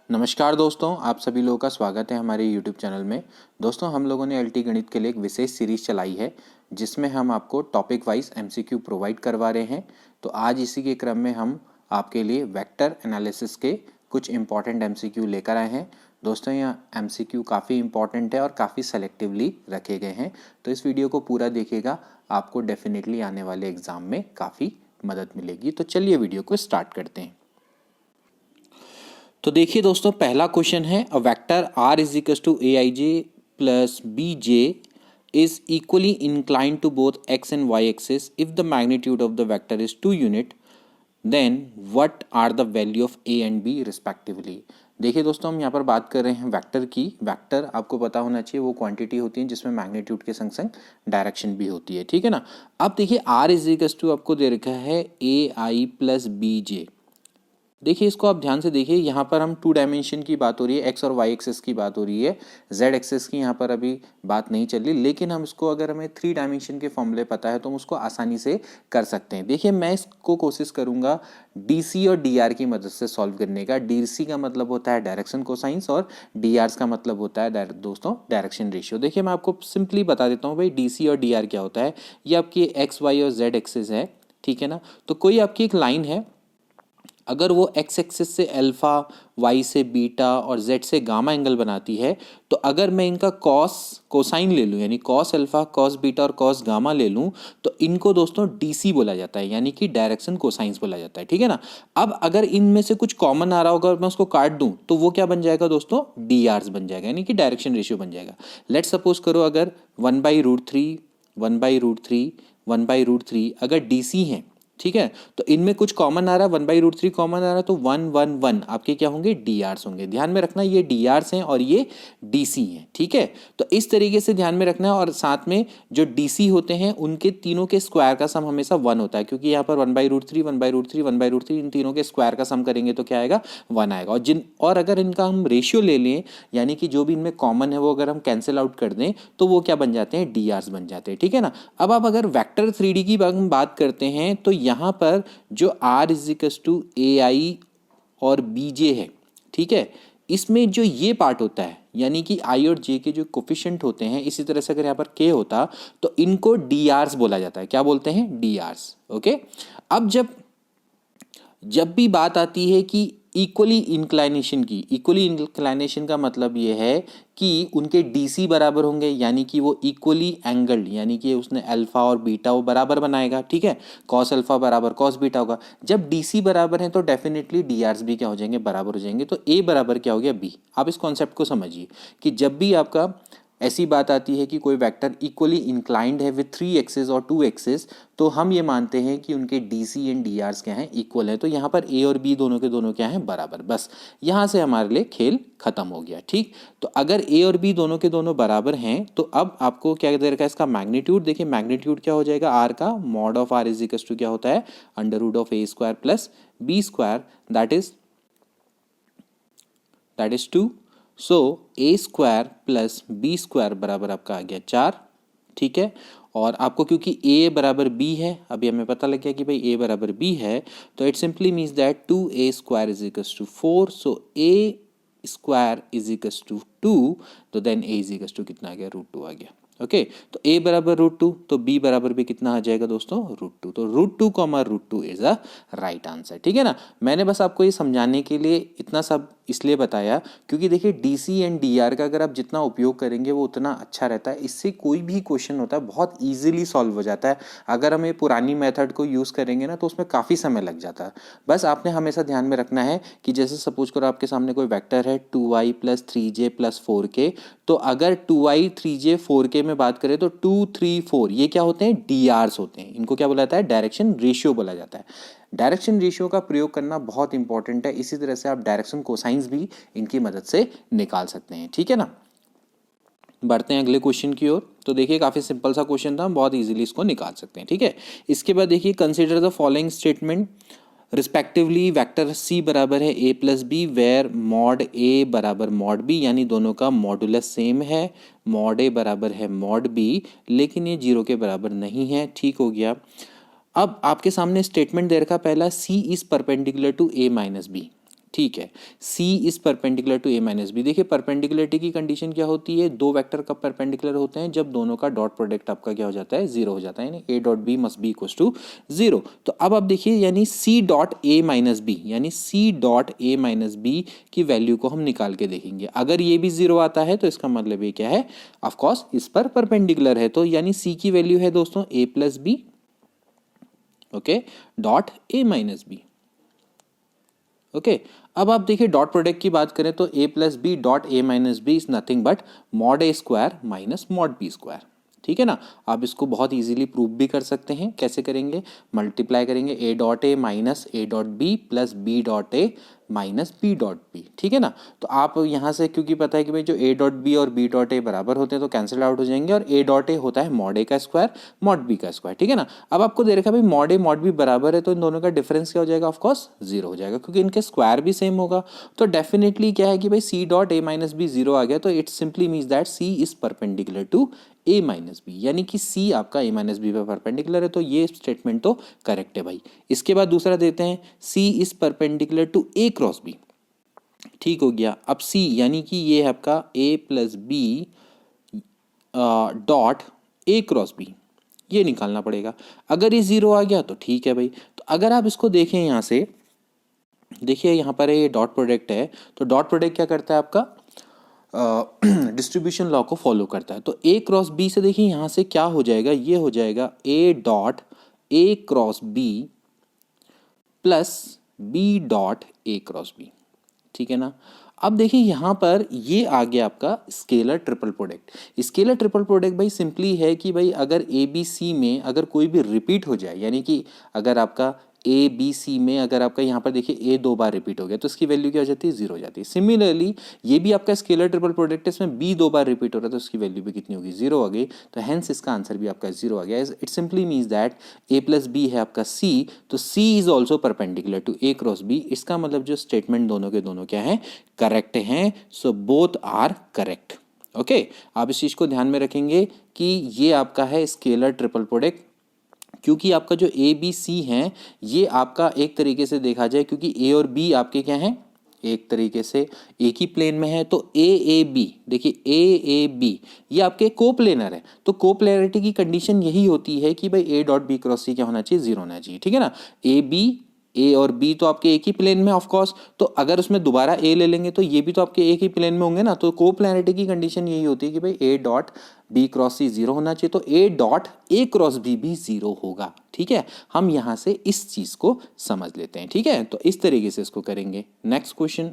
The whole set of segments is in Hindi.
नमस्कार दोस्तों, आप सभी लोगों का स्वागत है हमारे YouTube चैनल में। दोस्तों, हम लोगों ने एलटी गणित के लिए एक विशेष सीरीज चलाई है जिसमें हम आपको टॉपिक वाइज एमसीक्यू प्रोवाइड करवा रहे हैं। तो आज इसी के क्रम में हम आपके लिए वेक्टर एनालिसिस के कुछ इंपॉर्टेंट एमसीक्यू लेकर आए हैं। दोस्तों, यह एमसीक्यू काफ़ी इंपॉर्टेंट है और काफ़ी सेलेक्टिवली रखे गए हैं, तो इस वीडियो को पूरा देखिएगा, आपको डेफिनेटली आने वाले एग्ज़ाम में काफ़ी मदद मिलेगी। तो चलिए वीडियो को स्टार्ट करते हैं। तो देखिए दोस्तों, पहला क्वेश्चन है a vector r is equal to a i j plus b j is equally inclined to both x and y axis if the magnitude of the vector is 2 unit, then what are the value of a and b respectively. देखिए दोस्तों, हम यहाँ पर बात कर रहे हैं वेक्टर की। वेक्टर आपको पता होना चाहिए वो क्वांटिटी होती है जिसमें मैग्नीट्यूड के संग संग डायरेक्शन भी होती है, ठीक है ना। अब देखिए r इज इक्वल टू आपको दे रखा है ए आई प्लस बी जे। देखिए इसको आप ध्यान से देखिए, यहाँ पर हम 2 डायमेंशन की बात हो रही है, एक्स और वाई एक्सेस की बात हो रही है, जेड एक्सेस की यहाँ पर अभी बात नहीं चल रही। लेकिन हम इसको अगर हमें 3 डायमेंशन के फॉर्मूले पता है तो हम उसको आसानी से कर सकते हैं। देखिए मैं इसको कोशिश करूंगा डीसी और डीआर की मदद से सॉल्व करने का। डीसी का मतलब होता है डायरेक्शन कोसाइंस और डीआर का मतलब होता है दोस्तों डायरेक्शन रेशियो। देखिए मैं आपको सिंपली बता देता हूँ भाई, डीसी और डीआर क्या होता है। ये आपकी एक्स वाई और जेड एक्सेस है, ठीक है ना। तो कोई आपकी एक लाइन है, अगर वो एक्स एक्सिस से अल्फा, वाई से बीटा और जेड से गामा एंगल बनाती है, तो अगर मैं इनका कॉस कोसाइन ले लूँ, यानी कॉस अल्फा, कॉस बीटा और कॉस गामा ले लूँ, तो इनको दोस्तों डीसी बोला जाता है, यानी कि डायरेक्शन कोसाइंस बोला जाता है, ठीक है ना। अब अगर इनमें से कुछ कॉमन आ रहा होगा और मैं उसको काट दूं तो वो क्या बन जाएगा दोस्तों, डी आर्स बन जाएगा, यानी कि डायरेक्शन रेशियो बन जाएगा। लेट सपोज करो अगर 1/√3, 1/√3, 1/√3 अगर डीसी है, ठीक है, तो इनमें कुछ कॉमन आ रहा है, 1/√3 कॉमन आ रहा है, तो 1 आपके क्या होंगे, डी आर्स होंगे। ध्यान में रखना ये डी आर्स हैं और ये डीसी हैं, ठीक है। तो इस तरीके से ध्यान में रखना है। और साथ में जो डीसी होते हैं उनके तीनों के स्क्वायर का सम हमेशा 1 होता है, क्योंकि यहाँ पर 1/√3, 1/√3, 1/√3 इन तीनों के स्क्वायर का सम करेंगे तो क्या आएगा, 1 आएगा। और अगर इनका हम रेशियो ले लें, यानी कि जो भी इनमें कॉमन है वो अगर हम कैंसिल आउट कर दें तो वो क्या बन जाते हैं, डी आर्स बन जाते हैं, ठीक है ना। अब आप अगर वेक्टर 3D की बात करते हैं तो यहाँ पर जो r is equal to a आई और बी जे है, ठीक है, इसमें जो ये पार्ट होता है, यानी कि i और j के जो कोफिशिएंट होते हैं, इसी तरह से अगर यहाँ पर k होता तो इनको डी आर्स बोला जाता है। क्या बोलते हैं, डी आर्स, ओके। अब जब भी बात आती है कि इक्वली इंक्लाइनेशन की, इक्वली इंक्लाइनेशन का मतलब ये है कि उनके डीसी बराबर होंगे, यानी कि वो इक्वली एंगल्ड, यानी कि उसने अल्फा और बीटा वो बराबर बनाएगा, ठीक है। कॉस अल्फा बराबर कॉस बीटा होगा। जब डीसी बराबर है तो डेफिनेटली डी आर्स भी क्या हो जाएंगे, बराबर हो जाएंगे। तो ए बराबर क्या हो गया, बी। आप इस कॉन्सेप्ट को समझिए कि जब भी आपका ऐसी बात आती है कि कोई वेक्टर इक्वली इंक्लाइंड है विथ 3 एक्सेस और 2 एक्सेस, तो हम ये मानते हैं कि उनके डीसी एंड डी आर्स क्या हैं, इक्वल है। तो यहाँ पर ए और बी दोनों के दोनों क्या हैं, बराबर। बस यहाँ से हमारे लिए खेल खत्म हो गया, ठीक। तो अगर ए और बी दोनों के दोनों बराबर हैं तो अब आपको क्या दे रखा है, इसका मैग्नीट्यूड। देखिए मैग्नीट्यूड क्या हो जाएगा, आर का mod of r is equal to क्या होता है, √a² plus b², that is 2। So a² plus b² बराबर आपका आ गया 4, ठीक है। और आपको क्योंकि a बराबर b है, अभी हमें पता लग गया कि भाई a बराबर b है, तो it simply means that 2a² is equal to 4। So a² is equal to 2, तो then a is equal to कितना आ गया, √2 आ गया, ओके। तो a बराबर √2 तो b बराबर भी कितना आ जाएगा दोस्तों, √2। तो √2, √2 इज अ राइट आंसर, ठीक है ना। मैंने बस आपको ये समझाने के लिए इतना सब इसलिए बताया क्योंकि देखिए डीसी एंड डीआर का अगर आप जितना उपयोग करेंगे वो उतना अच्छा रहता है। इससे कोई भी क्वेश्चन होता है बहुत इजीली सॉल्व हो जाता है। अगर हम ये पुरानी मेथड को यूज़ करेंगे ना तो उसमें काफ़ी समय लग जाता है। बस आपने हमेशा ध्यान में रखना है कि जैसे सपोज करो आपके सामने कोई वेक्टर है 2y plus 3j plus 4k, तो अगर 2y 3j 4k में बात करें तो 2 3 4 ये क्या होते हैं, डी आर्स होते हैं। इनको क्या बोला जाता है, डायरेक्शन रेशियो बोला जाता है। डायरेक्शन रेशियो का प्रयोग करना बहुत इंपॉर्टेंट है। इसी तरह से आप डायरेक्शन कोसाइंस भी इनकी मदद से निकाल सकते हैं, ठीक है ना। बढ़ते हैं अगले क्वेश्चन की ओर। तो देखिए काफ़ी सिंपल सा क्वेश्चन था, हम बहुत इजीली इसको निकाल सकते हैं, ठीक है। इसके बाद देखिए consider the following statement respectively vector c बराबर है a plus b, where mod a बराबर मॉड b, यानी दोनों का मॉडुलस सेम है। मॉड a बराबर है मॉड b, लेकिन ये 0 के बराबर नहीं है, ठीक हो गया। अब आपके सामने स्टेटमेंट दे रखा पहला, c is perpendicular to a minus B, ठीक है, C is perpendicular to A minus b. देखिए परपेंडिकुलरिटी की कंडीशन क्या होती है, दो वेक्टर कब परपेंडिकुलर होते हैं, जब दोनों का डॉट प्रोडक्ट आपका क्या हो जाता है, जीरो हो जाता है, यानी A dot b must be equals to zero. तो अब आप देखिए यानी C dot A minus b, यानी C dot A minus b की वैल्यू को हम निकाल के देखेंगे। अगर ये भी जीरो आता है तो इसका मतलब ये क्या है, ऑफकोर्स इस पर परपेंडिकुलर है। तो यानी C की वैल्यू है दोस्तों A plus b, okay, dot A minus b. Okay, अब आप देखिए डॉट प्रोडक्ट की बात करें तो A plus B dot A minus b is nothing but mod A square minus mod B square. ठीक है ना, आप इसको बहुत इजीली प्रूव भी कर सकते हैं। कैसे करेंगे, मल्टीप्लाई करेंगे A dot A minus A dot B plus B dot A minus B dot B। ठीक है ना, तो आप यहाँ से क्योंकि पता है कि भाई जो A डॉट B और B डॉट A बराबर होते हैं तो कैंसिल आउट हो जाएंगे, और A डॉट A होता है मॉड A का स्क्वायर मॉड B का स्क्वायर। ठीक है ना, अब आपको दे रखा है भाई मॉड A मॉड B बराबर है, तो इन दोनों का डिफरेंस क्या हो जाएगा, ऑफकोर्स जीरो हो जाएगा, क्योंकि इनके स्क्वायर भी सेम होगा। तो डेफिनेटली क्या है कि भाई C dot A minus b zero आ गया, तो it simply means that C is perpendicular to A minus b, यानी कि C आपका A माइनस बी पर परपेंडिकुलर है। तो ये स्टेटमेंट तो करेक्ट है भाई। इसके बाद दूसरा देते हैं, C is perpendicular to A cross B। ठीक हो गया, अब C यानी कि ये है आपका A plus B dot A cross B, ये निकालना पड़ेगा। अगर ये जीरो आ गया तो ठीक है भाई। तो अगर आप इसको देखें यहाँ से, देखिए यहाँ पर ये डॉट प्रोडक्ट है, तो डॉट प्रोडक्ट क्या करता है आपका, डिस्ट्रीब्यूशन लॉ को फॉलो करता है। तो A क्रॉस B से देखिए यहाँ से क्या हो जाएगा, ये हो जाएगा A dot A cross B plus B dot A cross B। ठीक है ना, अब देखिए यहाँ पर ये आ गया आपका scalar triple product. Scalar triple product भाई सिंपली है कि भाई अगर ए बी सी में अगर कोई भी रिपीट हो जाए, यानी कि अगर आपका ए बी सी में अगर आपका यहाँ पर देखिए ए दो बार रिपीट हो गया तो इसकी वैल्यू क्या हो जाती है, जीरो हो जाती है। सिमिलरली ये भी आपका स्केलर ट्रिपल प्रोडक्ट है, इसमें बी दो बार रिपीट हो रहा है तो इसकी वैल्यू भी कितनी होगी, जीरो हो गई। तो हेंस इसका आंसर भी आपका जीरो आ गया। It simply means that a plus b है आपका सी, तो c is also perpendicular to a cross b. इसका मतलब जो स्टेटमेंट दोनों के दोनों क्या है, करेक्ट हैं। So both are correct. Okay, आप इस चीज को ध्यान में रखेंगे कि ये आपका है स्केलर ट्रिपल प्रोडक्ट, क्योंकि आपका जो ए बी सी है ये आपका एक तरीके से देखा जाए, क्योंकि ए और बी आपके क्या हैं, एक तरीके से एक ही प्लेन में है। तो ए बी, देखिए ए बी ये आपके कोप्लेनर है। तो कोप्लेनरिटी की कंडीशन यही होती है कि भाई ए डॉट बी क्रॉस सी क्या होना चाहिए, जीरो होना चाहिए। ठीक है ना, ए बी, ए और बी तो आपके एक ही प्लेन में ऑफ कोर्स, तो अगर उसमें दोबारा ए ले लेंगे तो ये भी तो आपके एक ही प्लेन में होंगे ना। तो कोप्लेनरिटी की कंडीशन यही होती है कि भाई ए dot B cross c zero होना चाहिए, तो a dot a cross b भी जीरो होगा। ठीक है, हम यहां से इस चीज को समझ लेते हैं। ठीक है, तो इस तरीके से इसको करेंगे। Next question,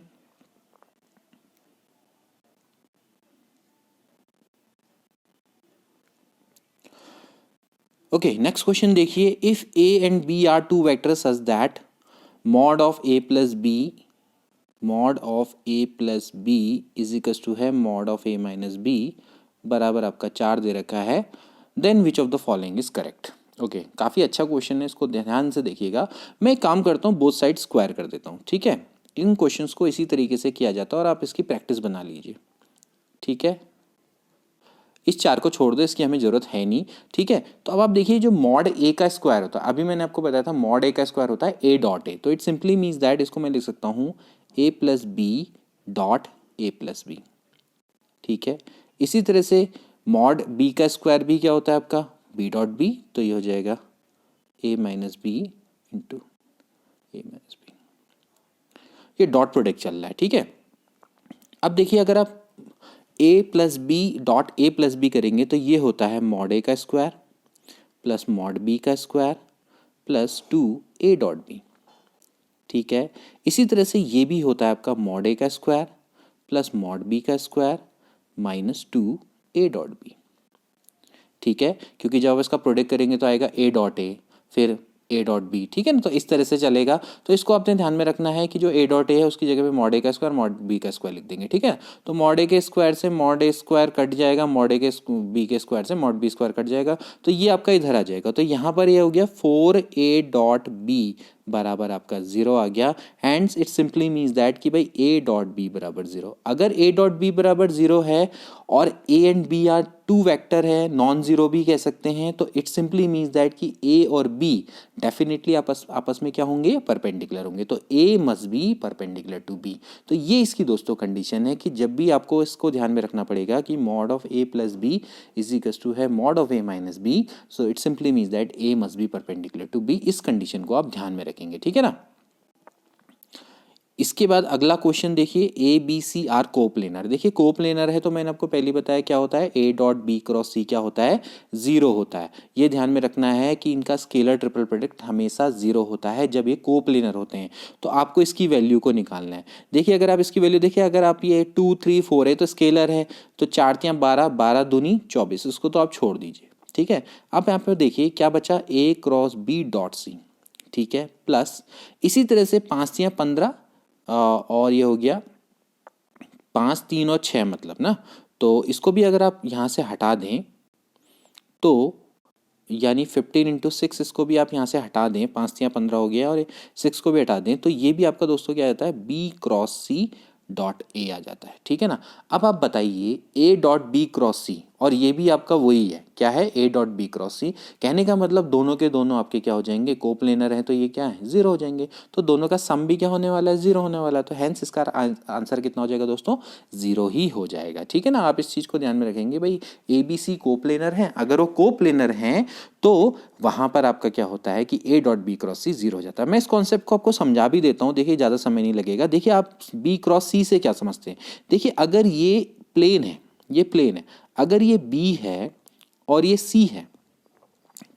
okay next question देखिए, if a and B are two vectors such that mod of A plus b, mod of A plus B is equal to है mod of A minus B, बराबर आपका चार दे रखा है, then which of the following is correct. Okay, काफ़ी अच्छा क्वेश्चन है, इसको ध्यान से देखिएगा। मैं एक काम करता हूँ, बोथ साइड स्क्वायर कर देता हूँ। ठीक है, इन क्वेश्चंस को इसी तरीके से किया जाता है और आप इसकी प्रैक्टिस बना लीजिए। ठीक है, इस चार को छोड़ दो, इसकी हमें जरूरत है नहीं। ठीक है, तो अब आप देखिए जो मॉड ए का स्क्वायर होता है, अभी मैंने आपको बताया था मॉड ए का स्क्वायर होता है ए डॉट ए, तो इट सिंपली मीन्स दैट इसको मैं लिख सकता हूँ a plus B dot A plus b. ठीक है, इसी तरह से मॉड बी का स्क्वायर भी क्या होता है आपका, बी डॉट बी, तो ये हो जाएगा A minus B into A minus B. ये डॉट प्रोडक्ट चल रहा है। ठीक है, अब देखिए अगर आप A plus B dot A plus B करेंगे तो ये होता है मॉड ए का स्क्वायर प्लस मॉड बी का स्क्वायर प्लस टू ए डॉट बी। ठीक है, इसी तरह से ये भी होता है आपका मॉड ए का स्क्वायर प्लस मॉड बी का स्क्वायर माइनस टू ए डॉट बी। ठीक है, क्योंकि जब इसका प्रोडक्ट करेंगे तो आएगा ए डॉट ए फिर ए डॉट बी। ठीक है ना, तो इस तरह से चलेगा। तो इसको आपने ध्यान में रखना है कि जो ए डॉट ए है उसकी जगह पे मॉड ए का स्क्वायर मॉड बी का स्क्वायर लिख देंगे। ठीक है, तो मॉड ए के स्क्वायर से मॉड ए स्क्वायर कट जाएगा, मॉड ए के बी के स्क्वायर से मॉड बी स्क्वायर कट जाएगा, तो ये आपका इधर आ जाएगा। तो यहाँ पर ये हो गया 4a डॉट बी बराबर आपका 0 आ गया। Hands it simply means that कि भाई ए डॉट बी बराबर 0। अगर ए डॉट बी बराबर 0 है और a and B are two vector है, नॉन जीरो भी कह सकते हैं, तो इट सिंपली मीन्स दैट कि ए और बी डेफिनेटली आपस में क्या होंगे, परपेंडिकुलर होंगे। तो A must be perpendicular to B. तो ये इसकी दोस्तों कंडीशन है कि जब भी आपको इसको ध्यान में रखना पड़ेगा कि mod of A plus B is equal to है mod of A minus B, so it simply means that A must be perpendicular to B. इस कंडीशन को आप ध्यान में रखेंगे, ठीक है ना। इसके बाद अगला क्वेश्चन देखिए, A B C are coplanar. देखिए कोप्लेनर है तो मैंने आपको पहले बताया क्या होता है, ए डॉट बी क्रॉस सी क्या होता है, 0 होता है। ये ध्यान में रखना है कि इनका स्केलर ट्रिपल प्रोडक्ट हमेशा 0 होता है जब ये कोप्लेनर होते हैं। तो आपको इसकी वैल्यू को निकालना है। देखिए अगर आप इसकी वैल्यू देखिए, अगर आप ये 2 3 4 है तो स्केलर है, तो 4 3 12, 12 दूनी 24, उसको तो आप छोड़ दीजिए, ठीक है। अब यहाँ पर देखिए क्या बचा, ए क्रॉस बी डॉट सी, ठीक है, प्लस इसी तरह से 5 3 15 और ये हो गया 5 3 और 6 मतलब ना। तो इसको भी अगर आप यहाँ से हटा दें तो यानी 15 इंटू 6, इसको भी आप यहाँ से हटा दें, 5 3 15 हो गया, और 6 को भी हटा दें, तो ये भी आपका दोस्तों क्या आता है, B cross C dot A आ जाता है, ठीक है ना। अब आप बताइए A dot B cross C, और ये भी आपका वही है, क्या है, ए डॉट बी क्रॉस सी। कहने का मतलब दोनों के दोनों आपके क्या हो जाएंगे, कोप्लेनर हैं, तो ये क्या है, 0 हो जाएंगे। तो दोनों का सम भी क्या होने वाला है, 0 होने वाला है। तो हैंस इसका आंसर कितना हो जाएगा दोस्तों, 0 ही हो जाएगा, ठीक है ना। आप इस चीज़ को ध्यान में रखेंगे, भाई ए बी सी कोप्लेनर हैं, अगर वो कोप्लेनर हैं तो वहाँ पर आपका क्या होता है कि ए डॉट बी क्रॉस सी 0 हो जाता है। मैं इस कॉन्सेप्ट को आपको समझा भी देता हूँ, देखिए ज़्यादा समय नहीं लगेगा। देखिए आप बी क्रॉस सी से क्या समझते हैं, देखिए अगर ये प्लेन है, ये प्लेन है, अगर ये बी है और ये सी है,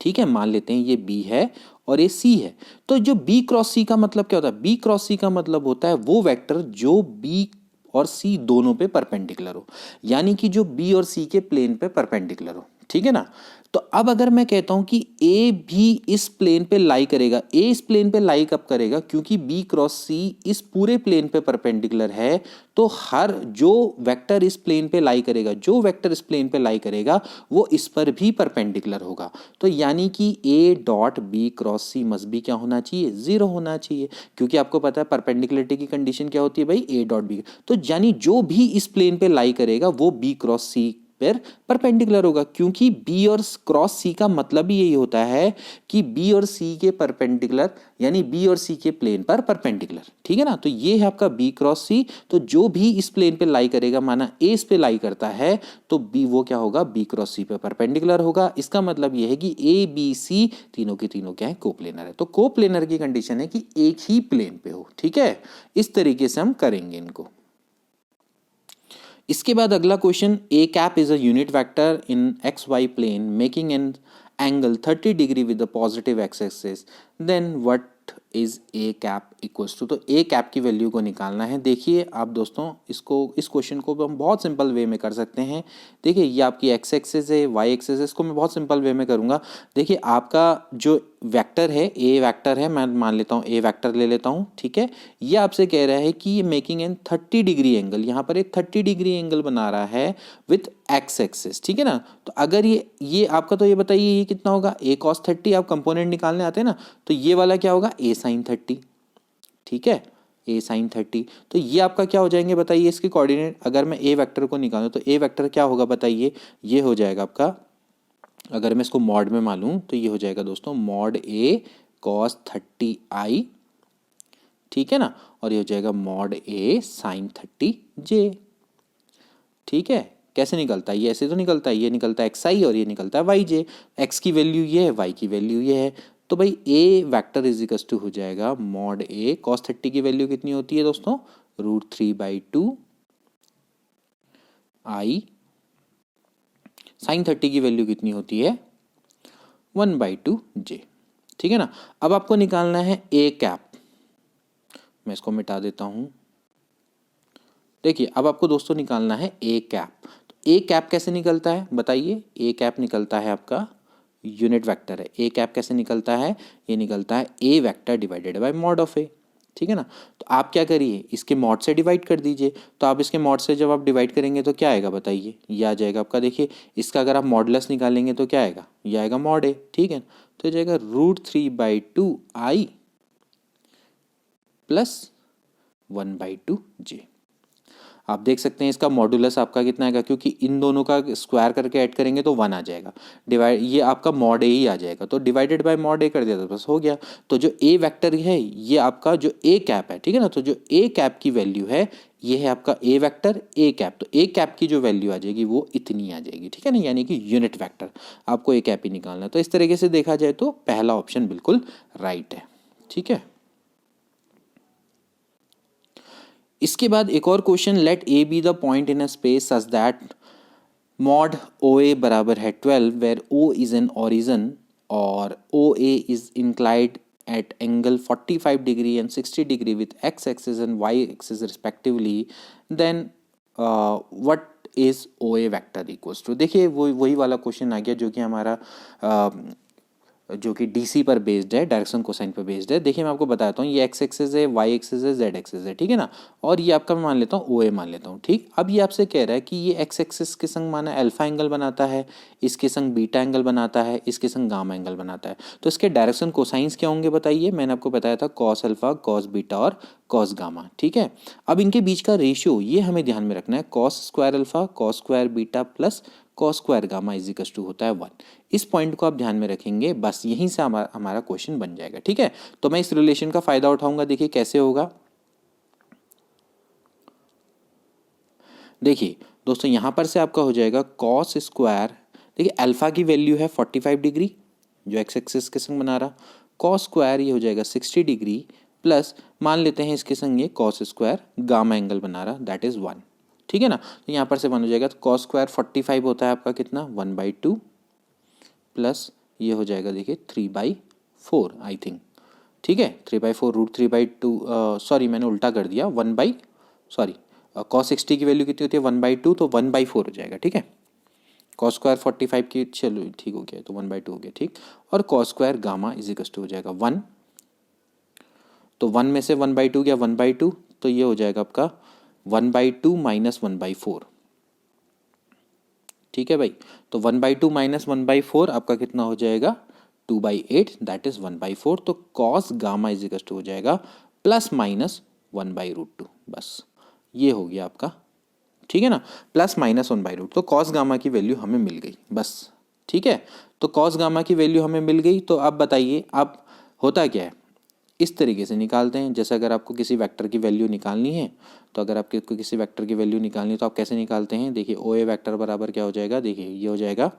ठीक है, मान लेते हैं ये बी है और ये सी है, तो जो बी क्रॉस सी का मतलब क्या होता है, बी क्रॉस सी का मतलब होता है वो वेक्टर जो बी और सी दोनों पे परपेंडिकुलर हो, यानी कि जो बी और सी के प्लेन पे परपेंडिकुलर हो, ठीक है ना। तो अब अगर मैं कहता हूं कि ए भी इस प्लेन पे लाई करेगा, ए इस प्लेन पे लाई कब करेगा, क्योंकि बी क्रॉस सी इस पूरे प्लेन पे परपेंडिकुलर है, तो हर जो वेक्टर इस प्लेन पे लाई करेगा, जो वेक्टर इस प्लेन पे लाई करेगा वो इस पर भी परपेंडिकुलर होगा। तो यानी कि a dot B cross c must भी क्या होना चाहिए, 0 होना चाहिए, क्योंकि आपको पता है परपेंडिकुलरिटी की कंडीशन क्या होती है भाई, ए डॉट बी। तो यानी जो भी इस प्लेन पे लाई करेगा वो बी क्रॉस सी पर परपेंडिकुलर होगा, क्योंकि बी और क्रॉस सी का मतलब ही यही होता है कि बी और सी के परपेंडिकुलर, यानी बी और सी के प्लेन पर परपेंडिकुलर, ठीक है ना। तो ये है आपका बी क्रॉस सी। तो जो भी इस प्लेन पे लाई करेगा, माना ए इस पे लाई करता है, तो बी वो क्या होगा, बी क्रॉस सी पे परपेंडिकुलर होगा। इसका मतलब ये है कि ए बी सी तीनों के तीनों क्या है, कोप्लेनर है। तो कोप्लेनर की कंडीशन है कि एक ही प्लेन पे हो, ठीक है। इस तरीके से हम करेंगे इनको। इसके बाद अगला question, a cap is a unit vector in x y plane making an angle 30 degree with the positive x axis, then what is a cap equals to. तो ए कैप की वैल्यू को निकालना है। देखिए आप दोस्तों, इस क्वेश्चन को हम बहुत सिंपल वे में कर सकते हैं। देखिए ये आपकी एक्स एक्सिस है, वाई एक्सिस है, इसको मैं बहुत सिंपल वे में करूँगा। देखिए आपका जो वेक्टर है, ए वेक्टर है, मैं मान लेता हूँ ए वेक्टर ले लेता हूँ, ठीक है। ये आपसे कह रहा है कि ये मेकिंग एन 30 डिग्री एंगल, यहाँ पर एक 30 डिग्री एंगल बना रहा है विथ एक्स एक्सिस, ठीक है ना। तो अगर ये आपका, तो ये बताइए ये कितना होगा, ए कॉस 30, आप कंपोनेंट निकालने आते हैं ना, तो ये वाला क्या होगा, ए साइन 30, ठीक है, ए साइन 30। तो ये आपका क्या हो जाएंगे बताइए, इसके कोऑर्डिनेट। अगर मैं ए वेक्टर को निकालूं तो ए वेक्टर क्या होगा बताइए, ये हो जाएगा आपका, अगर मैं इसको मॉड में मानूं तो ये हो जाएगा दोस्तों मॉड ए कॉस 30 आई, ठीक है ना, और ये हो जाएगा मॉड ए साइन 30 जे, ठीक है। कैसे निकलता है ये, ऐसे तो निकलता है, ये निकलता है एक्स आई और ये निकलता है वाई जे। एक्स की वैल्यू ये है, वाई की वैल्यू ये है, तो भाई ए वैक्टर इज इक्वल टू हो जाएगा मॉड ए कॉस 30 की वैल्यू कितनी होती है दोस्तों, √3/2 आई, साइन 30 की वैल्यू कितनी होती है, 1/2 जे, ठीक है ना। अब आपको निकालना है ए कैप, मैं इसको मिटा देता हूं। देखिए अब आपको दोस्तों निकालना है ए कैप। तो ए कैप कैसे निकलता है बताइए, ए कैप निकलता है आपका यूनिट वेक्टर है। ए कैप कैसे निकलता है, ये निकलता है A vector divided by mod of A, ठीक है ना। तो आप क्या करिए, इसके मॉड से डिवाइड कर दीजिए। तो आप इसके मॉड से जब आप डिवाइड करेंगे तो क्या आएगा बताइए, ये आ जाएगा आपका। देखिए इसका अगर आप मॉडुलस निकालेंगे तो क्या आएगा, ये आएगा मॉड ए, ठीक है। तो जाएगा √3/2 आई प्लस 1/2 j। आप देख सकते हैं इसका मॉडुलस आपका कितना आएगा, क्योंकि इन दोनों का स्क्वायर करके ऐड करेंगे तो 1 आ जाएगा, डिवाइड ये आपका मॉड ए ही आ जाएगा, तो डिवाइडेड बाय मॉड ए कर दिया तो बस हो गया। तो जो ए वेक्टर है ये आपका जो ए कैप है, ठीक है ना, तो जो ए कैप की वैल्यू है ये है आपका ए वेक्टर ए कैप, तो ए कैप की जो वैल्यू आ जाएगी वो इतनी आ जाएगी, ठीक है ना, यानी कि यूनिट वेक्टर आपको ए कैप ही निकालना है। तो इस तरीके से देखा जाए तो पहला ऑप्शन बिल्कुल राइट है, ठीक है। इसके बाद एक और question, let A B the point in a space such that mod O A बराबर है 12 where O is an origin और O A is inclined at angle 45 degree and 60 degree with x axis and y axis respectively, then what is OA vector equals to। देखिए वही वाला क्वेश्चन आ गया जो कि हमारा जो कि डीसी पर बेस्ड है, डायरेक्शन कोसाइन पर बेस्ड है। देखिए मैं आपको बताता हूँ, ये एक्स एक्सिस है, वाई एक्सिस है, जेड एक्सिस है, ठीक है ना, और ये आपका मैं मान लेता हूँ ओ ए मान लेता हूँ, ठीक। अब ये आपसे कह रहा है कि ये एक्स एक्सिस के संग माना अल्फा एंगल बनाता है, इसके संग बीटा एंगल बनाता है, इसके संग गामा एंगल बनाता है, तो इसके डायरेक्शन कोसाइंस क्या होंगे बताइए। मैंने आपको बताया था कॉस अल्फा, कॉस बीटा और कॉस गामा, ठीक है। अब इनके बीच का रेशियो ये हमें ध्यान में रखना है, cos square alpha cos square beta plus cos square gamma is equal to होता है 1। इस पॉइंट को आप ध्यान में रखेंगे, बस यहीं से हमारा क्वेश्चन बन जाएगा, ठीक है। तो मैं इस रिलेशन का फायदा उठाऊंगा, देखिए कैसे होगा। देखिए दोस्तों यहां पर से आपका हो जाएगा कॉस स्क्वायर, देखिए अल्फा की वैल्यू है 45 डिग्री जो एक्स एक्सिस के संग बना रहा, कॉस स्क्वायर ये हो जाएगा 60 डिग्री प्लस मान लेते हैं इसके संग ये कॉस स्क्वायर गामा एंगल बना रहा, दैट इज 1, ठीक है ना। तो यहाँ पर से 1 हो जाएगा, तो कॉस स्क्वायर 45 होता है आपका कितना 1/2 प्लस ये हो जाएगा देखिए 3/4 आई थिंक, ठीक है, 3/4 √3/2, सॉरी मैंने उल्टा कर दिया, कॉस 60 की वैल्यू कितनी होती है 1/2, तो 1/4 हो जाएगा, ठीक है। कॉस स्क्वायर 45 की, चलो ठीक हो गया, तो 1/2 हो गया, ठीक। और cos square gamma is equal to हो जाएगा 1, तो 1 में से 1/2 गया 1/2, तो ये हो जाएगा आपका 1/2 माइनस 1/4, ठीक है भाई। तो 1/2 माइनस 1/4 आपका कितना हो जाएगा 2/8, दैट इज 1/4। तो cos gamma is equal to हो जाएगा प्लस माइनस 1/√2, बस ये हो गया आपका, ठीक है ना, प्लस माइनस 1/√2। तो कॉस गामा की वैल्यू हमें मिल गई, बस ठीक है। तो कॉस गामा की वैल्यू हमें मिल गई, तो अब बताइए अब होता क्या है, इस तरीके से निकालते हैं। जैसे अगर आपको किसी वेक्टर की वैल्यू निकालनी है, तो अगर आपको किसी वेक्टर की वैल्यू निकालनी है तो आप कैसे निकालते हैं, देखिए ओ ए वेक्टर बराबर क्या हो जाएगा, देखिए ये हो जाएगा,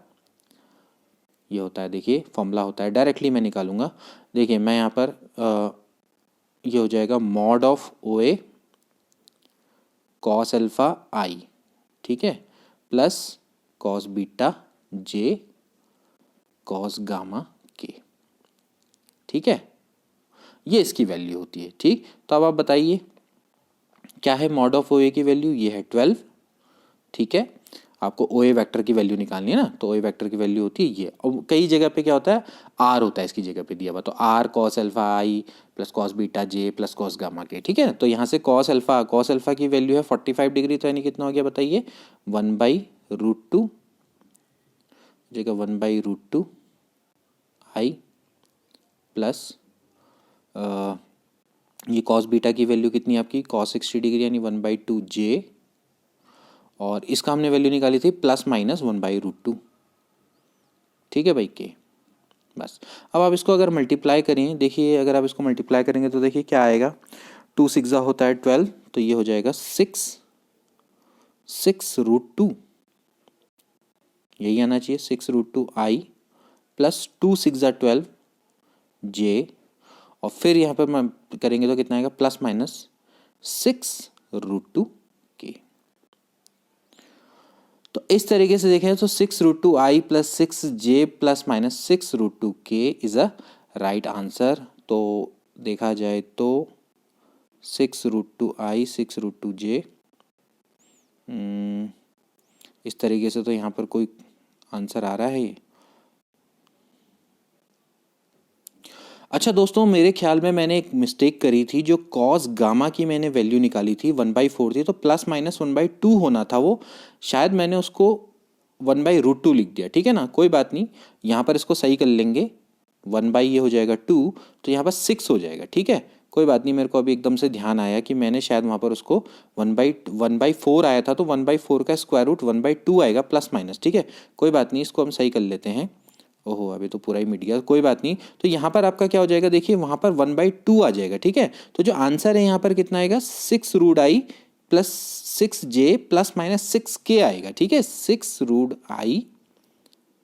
ये होता है, देखिए फॉर्मूला होता है, डायरेक्टली मैं निकालूंगा। देखिए मैं यहाँ पर ये हो जाएगा mod of O A cos alpha I, ठीक है, plus cos beta J cos gamma के, ठीक है, ये इसकी वैल्यू होती है, ठीक। तो अब आप बताइए क्या है मॉड ऑफ ओ ए की वैल्यू, ये है 12, ठीक है। आपको ओ ए वैक्टर की वैल्यू निकालनी है ना, तो ओ ए वैक्टर की वैल्यू होती है ये, और कई जगह पे क्या होता है आर होता है इसकी जगह पे दिया हुआ, तो r cos alpha i plus cos beta j plus cos gamma के, ठीक है। तो यहाँ से कॉस अल्फा की वैल्यू है 45 डिग्री, तो यानी कितना हो गया बताइए 1/√2 जगह 1/√2 आई प्लस ये कॉस बीटा की वैल्यू कितनी है आपकी कॉस 60 डिग्री यानी 1/2 जे, और इसका हमने वैल्यू निकाली थी प्लस माइनस 1/√2, ठीक है भाई के, बस। अब आप इसको अगर मल्टीप्लाई करें, देखिए अगर आप इसको मल्टीप्लाई करेंगे तो देखिए क्या आएगा, 2 6 होता है 12, तो ये हो जाएगा 6√2, यही आना चाहिए 6√2 आई प्लस 2 6 12 जे, और फिर यहाँ पर मैं करेंगे तो कितना आएगा प्लस माइनस 6√2 के। तो इस तरीके से देखें तो 6√2 आई प्लस 6 जे प्लस माइनस 6√2 के इज अ राइट आंसर। तो देखा जाए तो 6√2 आई 6√2 जे, इस तरीके से तो यहाँ पर कोई आंसर आ रहा है ये। अच्छा दोस्तों मेरे ख्याल में मैंने एक मिस्टेक करी थी, जो कॉस गामा की मैंने वैल्यू निकाली थी 1/4 थी, तो प्लस माइनस 1/2 होना था वो, शायद मैंने उसको 1/√2 लिख दिया, ठीक है ना, कोई बात नहीं, यहाँ पर इसको सही कर लेंगे, 1 बाई ये हो जाएगा 2, तो यहाँ पर 6 हो जाएगा, ठीक है, कोई बात नहीं, मेरे को अभी एकदम से ध्यान आया कि मैंने शायद वहाँ पर उसको 1/4 आया था, तो 1/4 का स्क्वायर रूट 1/2 आएगा प्लस माइनस, ठीक है। कोई बात नहीं, इसको हम सही कर लेते हैं। ओहो, अभी तो पूरा ही मिट गया, कोई बात नहीं। तो यहाँ पर आपका क्या हो जाएगा, देखिए वहाँ पर 1/2 आ जाएगा, ठीक है। तो जो आंसर है यहाँ पर कितना आएगा, 6√i plus 6j plus minus 6k आएगा, ठीक है। 6√i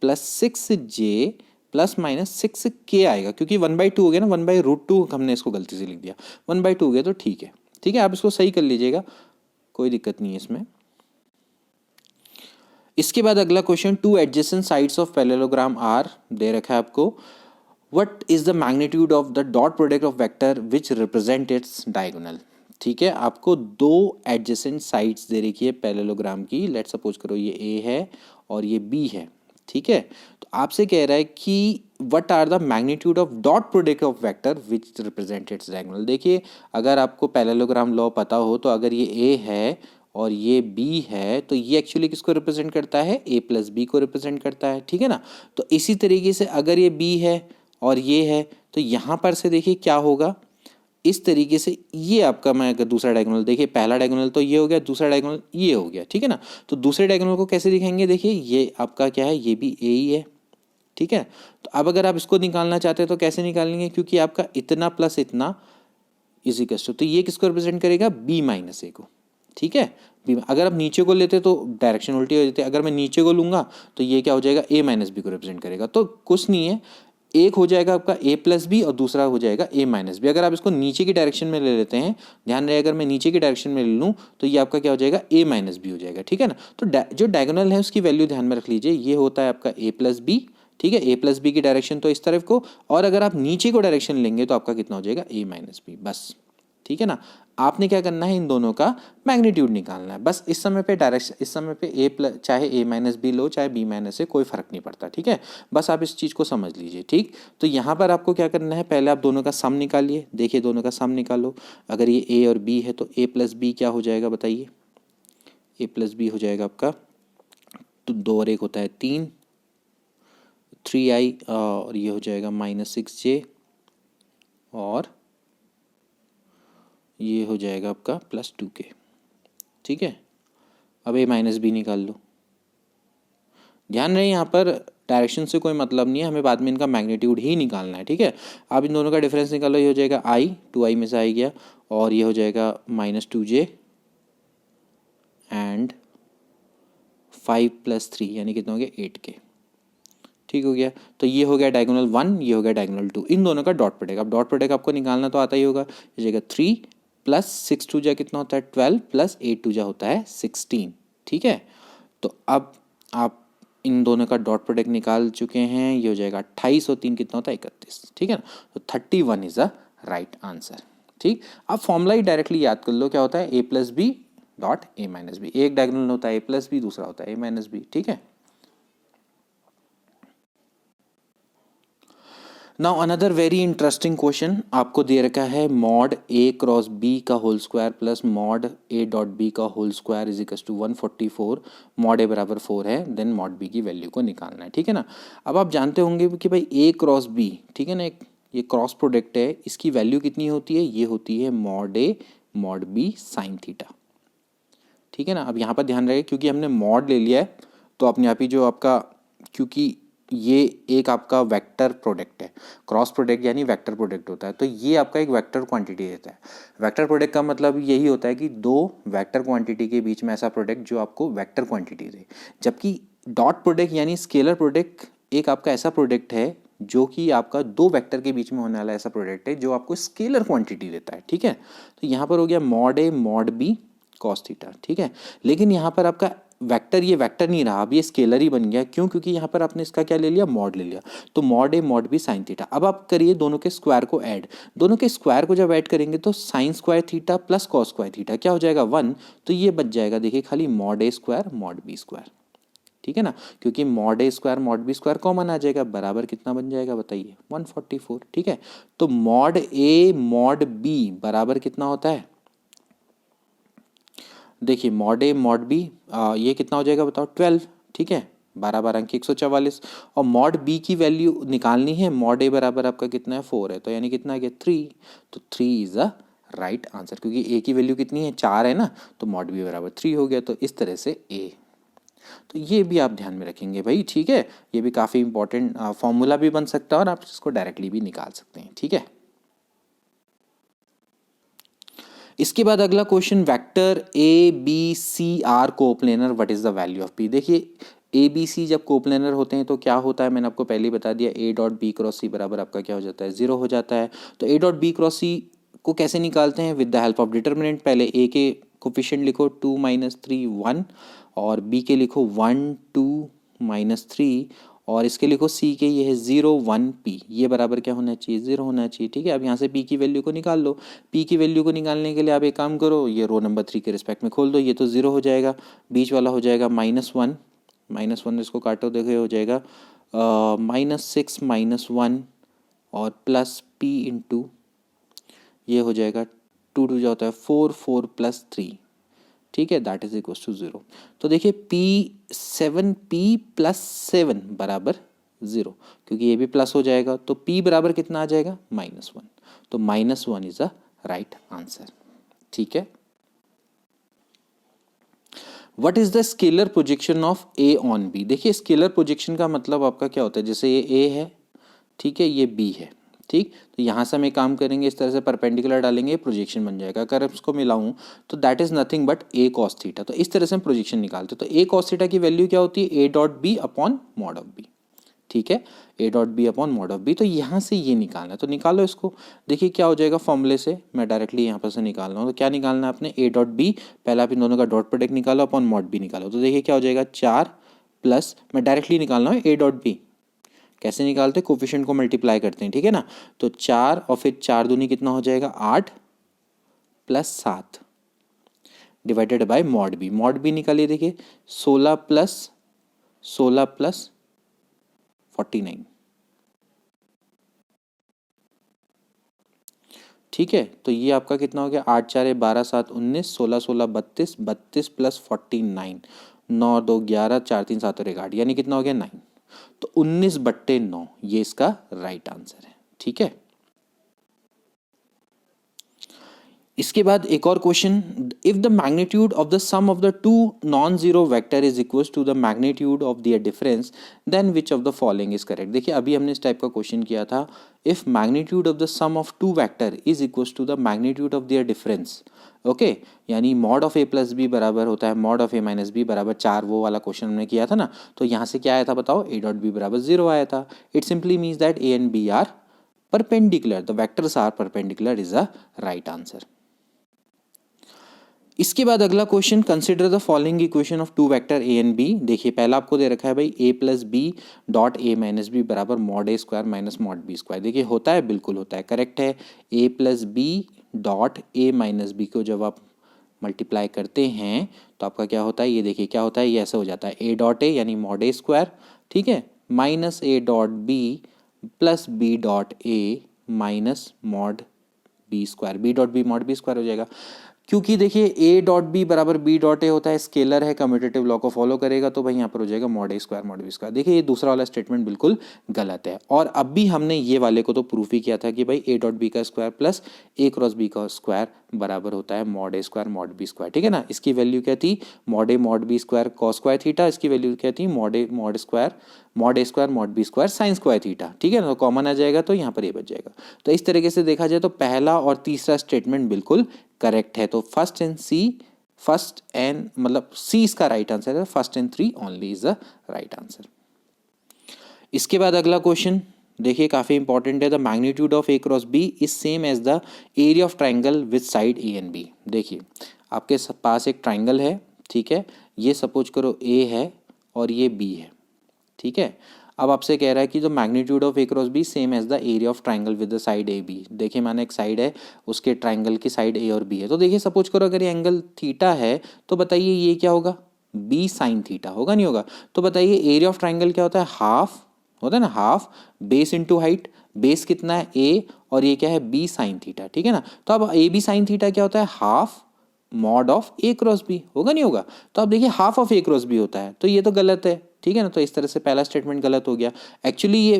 plus 6j plus minus 6k आएगा, क्योंकि 1/2 हो गया ना, 1/√2 हमने इसको गलती से लिख दिया, 1/2 हो गया तो ठीक है, ठीक है। आप इसको सही कर लीजिएगा, कोई दिक्कत नहीं है इसमें। इसके बाद अगला question, two adjacent sides of parallelogram are दे रखा है आपको, what is the magnitude of the dot product of vector which represent its diagonal. ठीक है, आपको दो एडजेसेंट साइड्स दे रखी है पैरेललोग्राम की। लेट सपोज करो ये ए है और ये बी है, ठीक है। तो आपसे कह रहा है कि what are the magnitude of dot product of vector which represent its diagonal. देखिए, अगर आपको पैरेललोग्राम लॉ पता हो तो अगर ये ए है और ये बी है तो ये एक्चुअली किसको रिप्रेजेंट करता है, ए प्लस बी को रिप्रेजेंट करता है, ठीक है ना। तो इसी तरीके से अगर ये बी है और ये है तो यहाँ पर से देखिए क्या होगा, इस तरीके से ये आपका, मैं अगर दूसरा डायगोनल देखिए, पहला डायगोनल तो ये हो गया, दूसरा डायगोनल ये हो गया, ठीक है ना। तो दूसरे डायगोनल को कैसे दिखाएंगे, देखिए ये आपका क्या है, ये भी ए ही है, ठीक है। तो अब अगर आप इसको निकालना चाहते हैं तो कैसे निकालेंगे, क्योंकि आपका इतना प्लस इतना इज इक्वल टू, तो ये किसको रिप्रेजेंट करेगा, बी माइनस ए को, ठीक है। अगर आप नीचे को लेते तो डायरेक्शन उल्टी हो जाती है, अगर मैं नीचे को लूंगा तो ये क्या हो जाएगा, ए माइनस बी को रिप्रेजेंट करेगा। तो कुछ नहीं है, एक हो जाएगा आपका ए प्लस बी और दूसरा हो जाएगा ए माइनस बी। अगर आप इसको नीचे की डायरेक्शन में ले लेते हैं, ध्यान रहे अगर मैं नीचे की डायरेक्शन में ले लूँ तो ये आपका क्या हो जाएगा, ए माइनस बी हो जाएगा, ठीक है ना। तो जो डायगोनल है उसकी वैल्यू ध्यान में रख लीजिए, ये होता है आपका ए प्लस बी, ठीक है। ए प्लस बी की डायरेक्शन तो इस तरफ को, और अगर आप नीचे को डायरेक्शन लेंगे तो आपका कितना हो जाएगा, ए माइनस बी, बस, ठीक है ना। आपने क्या करना है, इन दोनों का मैग्नीट्यूड निकालना है बस। इस समय पे डायरेक्शन, इस समय पे ए प्लस, चाहे ए माइनस बी लो चाहे बी माइनस से, कोई फर्क नहीं पड़ता, ठीक है। बस आप इस चीज़ को समझ लीजिए, ठीक। तो यहाँ पर आपको क्या करना है, पहले आप दोनों का सम निकालिए, देखिए दोनों का सम निकालो। अगर ये ए और बी है तो ए प्लस बी क्या हो जाएगा बताइए, ए प्लस बी हो जाएगा आपका, तो 2 और 1 होता है 3, 3i और ये हो जाएगा -6j और ये हो जाएगा आपका +2k, ठीक है। अब ए माइनस बी निकाल लो। ध्यान रहे यहाँ पर डायरेक्शन से कोई मतलब नहीं है, हमें बाद में इनका मैग्नीट्यूड ही निकालना है, ठीक है। आप इन दोनों का डिफरेंस निकालो, ये हो जाएगा i, 2i में से आई गया, और ये हो जाएगा -2j एंड 5 + 3 यानी कितना हो गया, 8k, ठीक हो गया। तो ये हो गया डायगोनल 1, ये हो गया डायगोनल 2, इन दोनों का डॉट प्रोडक्ट। अब डॉट प्रोडक्ट आपको निकालना तो आता ही होगा, ये जाएगा 3 + 6 2 जा कितना होता है 12 + 8 2 जा होता है 16, ठीक है। तो अब आप इन दोनों का डॉट प्रोडक्ट निकाल चुके हैं, ये हो जाएगा 28 और 3 कितना होता है 31, ठीक है ना। तो 31 इज द राइट आंसर, ठीक। अब फॉर्मूला ही डायरेक्टली याद कर लो, क्या होता है, A plus B dot A minus B. एक डायगोनल होता है ए प्लस बी, दूसरा होता है ए माइनस बी, ठीक है। Now another very interesting question आपको दे रखा है, मॉड ए क्रॉस बी का whole square plus mod A dot B का whole square is equal to 144, mod A बराबर 4 है, देन मॉड बी की वैल्यू को निकालना है, ठीक है ना। अब आप जानते होंगे कि भाई ए क्रॉस बी, ठीक है ना, एक ये क्रॉस प्रोडक्ट है, इसकी वैल्यू कितनी होती है, ये होती है mod A mod B sine theta, ठीक है ना। अब यहाँ पर ध्यान रहे, क्योंकि हमने मॉड ले लिया है तो अपने आप ही जो आपका, क्योंकि ये एक आपका वेक्टर प्रोडक्ट है, क्रॉस प्रोडक्ट यानी वेक्टर प्रोडक्ट होता है, तो ये आपका एक वेक्टर क्वांटिटी देता है। वेक्टर प्रोडक्ट का मतलब यही होता है कि दो वेक्टर क्वांटिटी के बीच में ऐसा प्रोडक्ट जो आपको वेक्टर क्वांटिटी दे। जबकि डॉट प्रोडक्ट यानी स्केलर प्रोडक्ट एक आपका ऐसा प्रोडक्ट है जो कि आपका दो वेक्टर के बीच में होने वाला ऐसा प्रोडक्ट है जो आपको स्केलर क्वांटिटी देता है, ठीक है। तो यहाँ पर हो गया mod A mod B cos theta, ठीक है। लेकिन यहाँ पर आपका वेक्टर, ये वेक्टर नहीं रहा, अब ये स्केलर ही बन गया, क्यों, क्योंकि यहाँ पर आपने इसका क्या ले लिया, मॉड ले लिया। तो mod A mod B sine theta. अब आप करिए दोनों के स्क्वायर को ऐड, दोनों के स्क्वायर को जब ऐड करेंगे तो sign square theta plus cos square theta क्या हो जाएगा 1, तो ये बच जाएगा देखिए खाली mod A square mod B square, ठीक है ना। क्योंकि mod A square mod B square common आ जाएगा, बराबर कितना बन जाएगा बताइए 144, ठीक है। तो मॉड ए मॉड बी बराबर कितना होता है, देखिए मॉड ए मॉड बी ये कितना हो जाएगा बताओ 12, ठीक है। 12 12 की 144, और मॉड बी की वैल्यू निकालनी है, मॉड ए बराबर आपका कितना है 4 है, तो यानी कितना आ गया 3, तो 3 इज अ राइट आंसर, क्योंकि ए की वैल्यू कितनी है 4 है ना, तो मॉड बी बराबर 3 हो गया, तो इस तरह से ए। तो ये भी आप ध्यान में रखेंगे भाई, ठीक है, ये भी काफ़ी इंपॉर्टेंट फॉर्मूला भी बन सकता है और आप इसको डायरेक्टली भी निकाल सकते हैं, ठीक है। इसके बाद अगला question, vector A B C are coplanar, what is the value of P. देखिए ए बी सी जब कोप्लेनर होते हैं तो क्या होता है, मैंने आपको पहले ही बता दिया, ए डॉट बी क्रॉस सी बराबर आपका क्या हो जाता है 0 हो जाता है। तो ए डॉट बी क्रॉस सी को कैसे निकालते हैं, with the help of determinant. पहले ए के कोफिशिएंट लिखो 2 - 3 1, और बी के लिखो 1 2 - 3, और इसके लिखो सी के, ये है 0 1 पी, ये बराबर क्या होना चाहिए 0 होना चाहिए, ठीक है। अब यहाँ से पी की वैल्यू को निकाल लो। पी की वैल्यू को निकालने के लिए आप एक काम करो, ये रो नंबर 3 के रिस्पेक्ट में खोल दो, ये तो 0 हो जाएगा, बीच वाला हो जाएगा -1 इसको काटो, देखो हो जाएगा -6 -1 और प्लस पी इंटू, ये हो जाएगा 2 2 जो होता है 4 4 + 3, ठीक है, दैट इज इक्वल टू 0। तो देखिए P +7 बराबर 0, क्योंकि ये भी प्लस हो जाएगा, तो P बराबर कितना आ जाएगा -1, तो -1 इज अ राइट आंसर, ठीक है। What is the scalar projection of A on B. देखिए स्केलर प्रोजेक्शन का मतलब आपका क्या होता है, जैसे ये ए है, ठीक है, ये बी है, ठीक, तो यहाँ से हम एक काम करेंगे, इस तरह से परपेंडिकुलर डालेंगे, प्रोजेक्शन बन जाएगा। अगर इसको मिलाऊं तो that is nothing but A cos theta. तो इस तरह से हम प्रोजेक्शन निकालते हैं। तो ए कॉस थीटा की वैल्यू क्या होती है, ए dot B upon mod of B, ठीक है, ए dot B upon mod of B. तो यहाँ से ये निकालना है, तो निकालो इसको। देखिए क्या हो जाएगा, फॉर्मूले से मैं डायरेक्टली यहाँ पर से निकाल रहा हूँ। तो क्या निकालना है आपने, ए डॉट बी, पहले आप इन दोनों का डॉट प्रोडक्ट निकालो, अपॉन मॉड बी निकालो। तो देखिए क्या हो जाएगा 4 प्लस, मैं डायरेक्टली निकाल रहा हूँ ए डॉट बी, कैसे निकालते हैं, कोफिशिएंट को मल्टीप्लाई करते हैं, ठीक है ना। तो 4 और फिर 4 दूनी कितना हो जाएगा 8 + 7 divided by mod B. Mod B निकालिए, देखिए 16 + 49, ठीक है। तो ये आपका कितना हो गया, 8 4 12 7 19, 16 16 32, 32 + 49, 9 2 11, 4 3 7 और 1 8, यानी कितना हो गया 9। तो 19/9 ये इसका राइट आंसर है, ठीक है। इसके बाद एक और question, if the magnitude of the sum of the two non zero vector is equal to the magnitude of their difference, then which of the following is correct. देखिए अभी हमने इस टाइप का क्वेश्चन किया था, if magnitude of the sum of two vector is equal to the magnitude of their difference, okay, यानी mod of A plus B बराबर होता है mod of A minus B बराबर 4, वो वाला क्वेश्चन हमने किया था ना। तो यहाँ से क्या आया था बताओ, ए डॉट बी बराबर 0 आया था। It simply means that A and B are perpendicular, the vectors are perpendicular is a right answer. इसके बाद अगला question, consider the following equation of two vector A and B. देखिए पहला आपको दे रखा है भाई A plus B dot A minus B बराबर mod A square minus mod B square. देखिए होता है, बिल्कुल होता है, करेक्ट है। A plus B dot A minus B को जब आप मल्टीप्लाई करते हैं तो आपका क्या होता है, ये देखिए क्या होता है, ये ऐसा हो जाता है ए डॉट ए यानी मॉड ए स्क्वायर, ठीक है, minus A dot B plus B dot A minus mod B square, B dot B mod B square हो जाएगा। क्योंकि देखिए ए डॉट बी बराबर बी डॉट ए होता है, स्केलर है, कम्यूटेटिव लॉ को फॉलो करेगा, तो भाई यहाँ पर हो जाएगा mod A square mod B square. देखिए ये दूसरा वाला स्टेटमेंट बिल्कुल गलत है। और अब भी हमने ये वाले को तो प्रूफ ही किया था कि भाई ए डॉट बी का square plus A cross B का स्क्वायर बराबर होता है mod A square mod B square, ठीक है ना। इसकी वैल्यू क्या थी, mod A mod B square cos square theta, इसकी वैल्यू क्या थी, mod A square mod B square sine square theta, ठीक है ना। तो कॉमन आ जाएगा तो यहाँ पर ये बच जाएगा। तो इस तरीके से देखा जाए तो पहला और तीसरा स्टेटमेंट बिल्कुल करेक्ट है। तो फर्स्ट एंड मतलब सी इसका राइट आंसर है, first and 3 only is the right answer. इसके बाद अगला क्वेश्चन देखिए काफी इंपॉर्टेंट है, the magnitude of A cross B is same as the area of triangle with side A and B. देखिए आपके पास एक ट्राइंगल है, ठीक है, ये सपोज करो ए है और ये बी है, ठीक है। अब आपसे कह रहा है कि जो magnitude of A cross B same as the area of triangle with the side A B. देखिए मैंने एक साइड है, उसके ट्राइंगल की साइड ए और बी है। तो देखिए सपोज करो अगर ये एंगल थीटा है तो बताइए ये क्या होगा, बी साइन थीटा होगा, नहीं होगा। तो बताइए एरिया ऑफ ट्राइंगल क्या होता है, हाफ होता है ना, half base into height, base कितना है ए और ये क्या है बी साइन थीटा, ठीक है ना। तो अब ए बी साइन थीटा क्या होता है, half mod of A cross B होगा, नहीं होगा। तो अब देखिए half of A cross B होता है, तो ये तो गलत है, ठीक है ना। तो इस तरह से पहला स्टेटमेंट गलत हो गया। एक्चुअली ये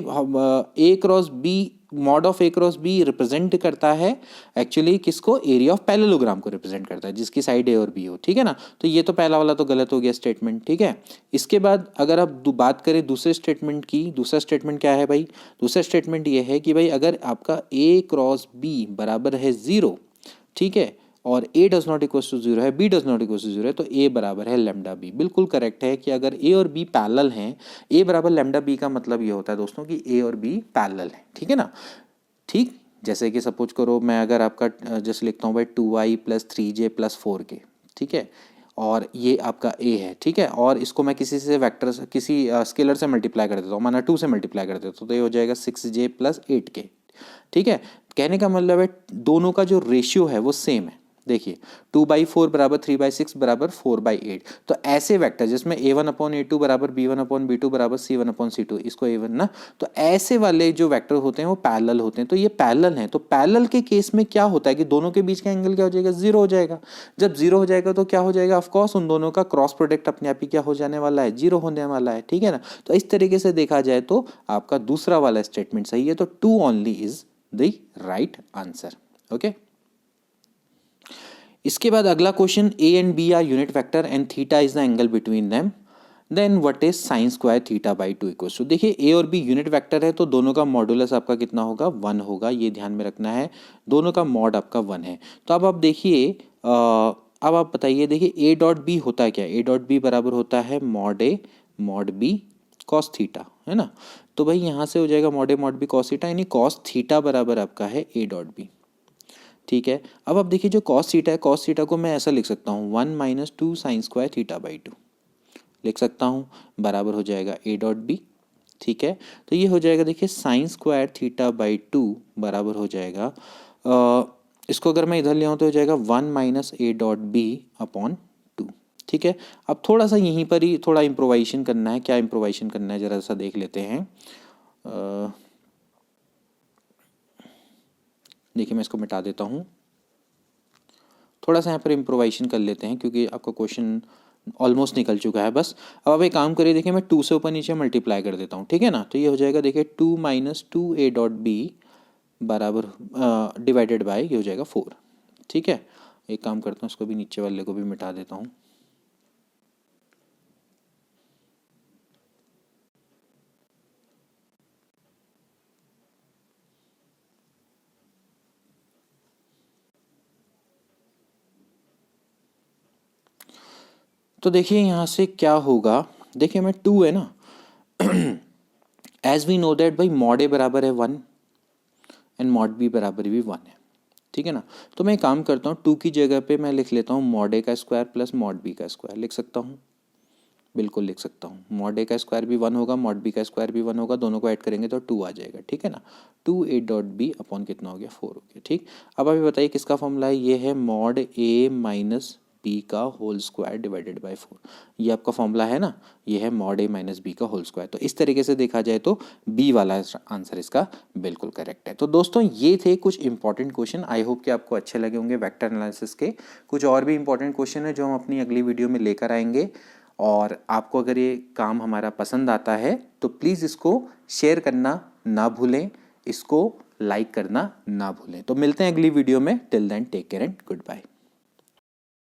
A cross B, mod of A cross B represent करता है एक्चुअली किसको, एरिया ऑफ पैरेललोग्राम को रिप्रेजेंट करता है जिसकी साइड ए और बी हो, ठीक है ना। तो ये तो पहला वाला तो गलत हो गया स्टेटमेंट, ठीक है। इसके बाद अगर आप बात करें दूसरे स्टेटमेंट की, दूसरा स्टेटमेंट क्या है भाई, दूसरा स्टेटमेंट ये है कि भाई अगर आपका ए क्रॉस बी बराबर है 0, ठीक है, और a does not equal to 0 है, b does not equal to 0 है, तो a बराबर है लैम्डा b। बिल्कुल करेक्ट है कि अगर a और b पैरेलल हैं, a बराबर लैम्डा b का मतलब ये होता है दोस्तों कि a और b पैरेलल है, ठीक है ना। ठीक, जैसे कि सपोज करो मैं अगर आपका जैसे लिखता हूँ भाई 2i plus 3j plus 4k, ठीक है, और ये आपका a है, ठीक है, और इसको मैं किसी से वेक्टर किसी स्केलर से मल्टीप्लाई कर देता हूँ, माना 2 से मल्टीप्लाई कर देता हूँ, तो ये हो जाएगा 6j प्लस 8k, ठीक है। कहने का मतलब है दोनों का जो रेशियो है वो सेम है। देखिए 2/4 बराबर 3/6 बराबर 4/8। तो ऐसे वेक्टर जिसमें a1/a2 बराबर b1/b2 बराबर c1/c2, इसको a1 ना, तो ऐसे वाले जो वेक्टर होते हैं वो पैरेलल होते हैं। तो ये पैरेलल हैं। तो पैरेलल के केस में क्या होता है कि दोनों के बीच का एंगल क्या हो जाएगा, 0 हो जाएगा। जब 0 हो जाएगा तो क्या हो जाएगा, ऑफकोर्स उन दोनों का क्रॉस प्रोडक्ट अपने आप ही क्या हो जाने वाला है, 0 होने वाला है, ठीक है ना। तो इस तरीके से देखा जाए तो आपका दूसरा वाला स्टेटमेंट सही है। तो 2 only is the right answer. Okay, इसके बाद अगला question, A and B are unit vector and theta is the angle between them, then what is sine square theta by 2 equals to. देखिए ए और बी यूनिट वेक्टर है तो दोनों का मॉडुलस आपका कितना होगा, 1 होगा, ये ध्यान में रखना है। दोनों का मॉड आपका 1 है। तो अब आप देखिए, अब आप बताइए, देखिए ए डॉट बी होता है क्या, ए डॉट बी बराबर होता है mod A mod B cos theta, है ना। तो भाई यहाँ से हो जाएगा mod A mod B cos theta, यानी कॉस थीटा बराबर आपका है ए डॉट बी, ठीक है। अब आप देखिए जो कॉस थीटा है, कॉस थीटा को मैं ऐसा लिख सकता हूँ 1 - 2 साइन स्क्वायर थीटा बाई 2 लिख सकता हूँ, बराबर हो जाएगा ए डॉट बी, ठीक है। तो ये हो जाएगा, देखिए साइन स्क्वायर थीटा बाई 2 बराबर हो जाएगा, इसको अगर मैं इधर ले आऊँ तो हो जाएगा 1 - ए डॉट बी अपॉन 2, ठीक है। अब थोड़ा सा यहीं पर ही थोड़ा इम्प्रोवाइजेशन करना है। क्या इम्प्रोवाइजेशन करना है ज़रा सा देख लेते हैं। देखिए मैं इसको मिटा देता हूँ, थोड़ा सा यहाँ पर इम्प्रोवाइजेशन कर लेते हैं क्योंकि आपका क्वेश्चन ऑलमोस्ट निकल चुका है बस। अब आप एक काम करिए, देखिए मैं 2 से ऊपर नीचे मल्टीप्लाई कर देता हूँ, ठीक है ना। तो ये हो जाएगा, देखिए 2 - 2 ए डॉट बी बराबर डिवाइडेड बाय ये हो जाएगा 4, ठीक है। एक काम करता हूँ, इसको भी नीचे वाले को भी मिटा देता हूँ। तो देखिए यहाँ से क्या होगा, देखिए मैं 2 है ना, एज वी नो दैट भाई मॉड ए बराबर है 1 एंड मॉड बी बराबर भी 1 है, ठीक है ना। तो मैं एक काम करता हूँ, 2 की जगह पे मैं लिख लेता हूँ मॉड ए का स्क्वायर प्लस मॉड बी का स्क्वायर लिख सकता हूँ, बिल्कुल लिख सकता हूँ। मॉड ए का स्क्वायर भी 1 होगा, मॉड बी का स्क्वायर भी 1 होगा, दोनों को ऐड करेंगे तो 2 आ जाएगा, ठीक है ना। 2 ए डॉट बी अपॉन कितना हो गया, 4 हो गया, ठीक। अब अभी बताइए किसका फॉर्मूला है, ये है मॉड ए माइनस बी का होल स्क्वायर डिवाइडेड बाय 4। ये आपका फॉर्मूला है ना, ये है मॉड ए माइनस बी का होल स्क्वायर। तो इस तरीके से देखा जाए तो बी वाला आंसर इसका बिल्कुल करेक्ट है। तो दोस्तों ये थे कुछ इंपॉर्टेंट क्वेश्चन, आई होप कि आपको अच्छे लगे होंगे वेक्टर एनालिसिस के। कुछ और भी इंपॉर्टेंट क्वेश्चन है जो हम अपनी अगली वीडियो में लेकर आएंगे। और आपको अगर ये काम हमारा पसंद आता है तो प्लीज़ इसको शेयर करना ना भूलें, इसको लाइक करना ना भूलें। तो मिलते हैं अगली वीडियो में, till then take care and good bye.